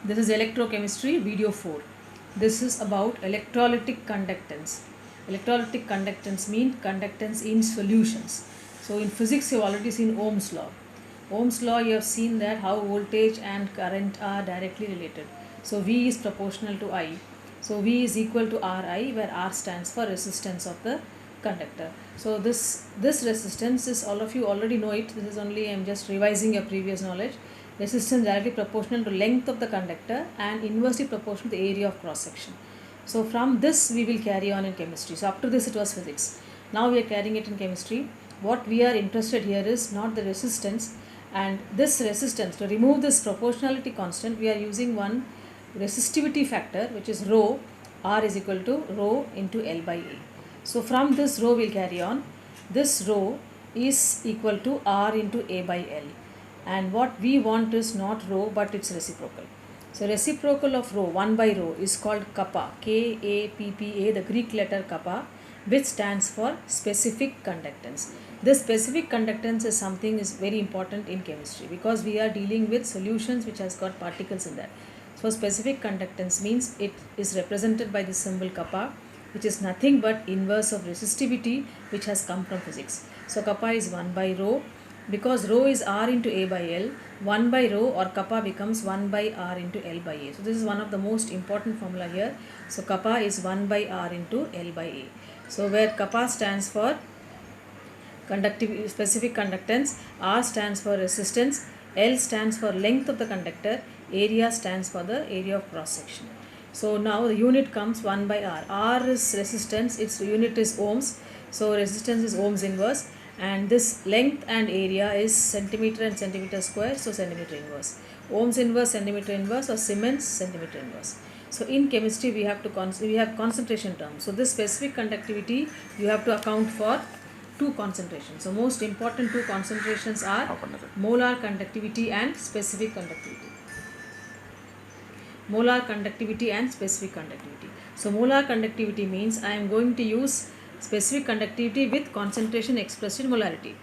This is electrochemistry video 4. This is about electrolytic conductance. Electrolytic conductance means conductance in solutions. So in physics you have already seen Ohm's law. Ohm's law, you have seen that how voltage and current are directly related. So V is proportional to I. So V is equal to Ri, where R stands for resistance of the conductor. So this resistance is, all of you already know it. This is only, I am just revising your previous knowledge. Resistance directly proportional to length of the conductor and inversely proportional to the area of cross section. So from this we will carry on in chemistry. So up to this it was physics. Now we are carrying it in chemistry. What we are interested here is not the resistance, and this resistance, to remove this proportionality constant, we are using one resistivity factor, which is rho. R is equal to rho into L by A. So from this rho we will carry on. This rho is equal to R into A by L, and what we want is not rho but its reciprocal. So reciprocal of rho, 1 by rho, is called kappa, K-A-P-P-A, the Greek letter kappa, which stands for specific conductance. This specific conductance is something is very important in chemistry because we are dealing with solutions which has got particles in that. So specific conductance means it is represented by the symbol kappa, which is nothing but inverse of resistivity, which has come from physics. So kappa is 1 by rho. Because rho is R into A by L, 1 by rho or kappa becomes 1 by R into L by A. So this is one of the most important formula here. So kappa is 1 by R into L by A. So where kappa stands for conductive specific conductance, R stands for resistance, L stands for length of the conductor, area stands for the area of cross section. So now the unit comes 1 by R. R is resistance, its unit is ohms. So resistance is ohms inverse, and this length and area is centimeter and centimeter square, so centimeter inverse. Ohms inverse, centimeter inverse, or Siemens, centimeter inverse. So in chemistry we have concentration terms. So this specific conductivity you have to account for two concentrations. So most important two concentrations are molar conductivity and specific conductivity. Molar conductivity and specific conductivity. So molar conductivity means I am going to use specific conductivity with concentration expressed in molarity.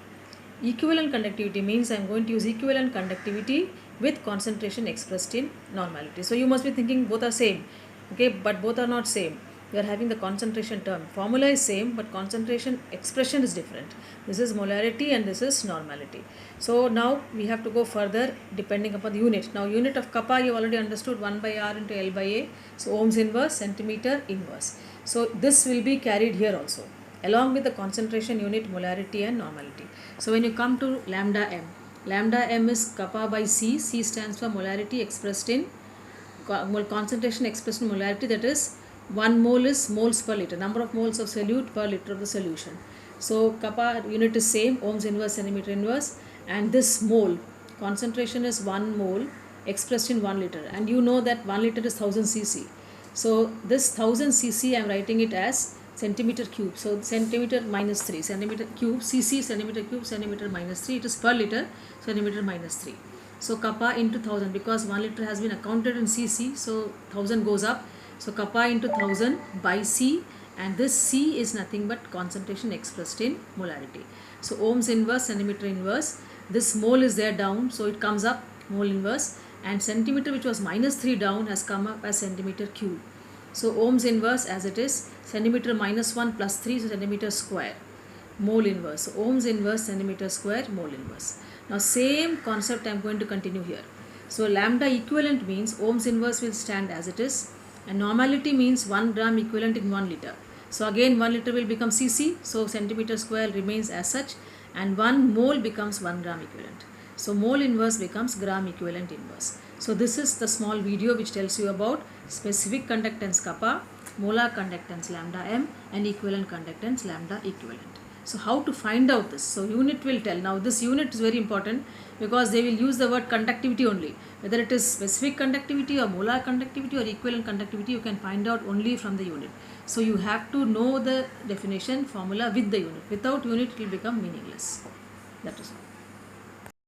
Equivalent conductivity means I am going to use equivalent conductivity with concentration expressed in normality. So you must be thinking both are same, okay, but both are not same. We are having the concentration term. Formula is same, but concentration expression is different. This is molarity and this is normality. So now we have to go further depending upon the unit. Now unit of kappa you already understood, 1 by R into L by A. So ohms inverse, centimeter inverse. So this will be carried here also, along with the concentration unit, molarity and normality. So when you come to lambda m is kappa by C. C stands for molarity expressed in concentration expressed in molarity, that is 1 mole is moles per liter, number of moles of solute per liter of the solution. So kappa unit is same, ohms inverse, centimeter inverse, and this mole concentration is 1 mole expressed in 1 liter, and you know that 1 liter is 1000 cc. So this 1000 cc I am writing it as centimeter cube. So centimeter minus 3, centimeter cube, cc centimeter cube, centimeter minus 3, it is per liter, centimeter minus 3. So kappa into 1000, because 1 liter has been accounted in cc, so 1000 goes up. So kappa into 1000 by C, and this C is nothing but concentration expressed in molarity. So ohms inverse, centimeter inverse, this mole is there down, so it comes up mole inverse, and centimeter which was minus 3 down has come up as centimeter cube. So ohms inverse as it is, centimeter minus 1 plus 3, so centimeter square, mole inverse. So ohms inverse, centimeter square, mole inverse. Now same concept I am going to continue here. So lambda equivalent means ohms inverse will stand as it is, and normality means 1 gram equivalent in 1 liter. So again 1 liter will become cc, so centimeter square remains as such, and 1 mole becomes 1 gram equivalent. So mole inverse becomes gram equivalent inverse. So this is the small video which tells you about specific conductance kappa, molar conductance lambda m, and equivalent conductance lambda equivalent. So how to find out this? So unit will tell. Now this unit is very important because they will use the word conductivity only. Whether it is specific conductivity or molar conductivity or equivalent conductivity, you can find out only from the unit. So you have to know the definition formula with the unit. Without unit it will become meaningless. That is all.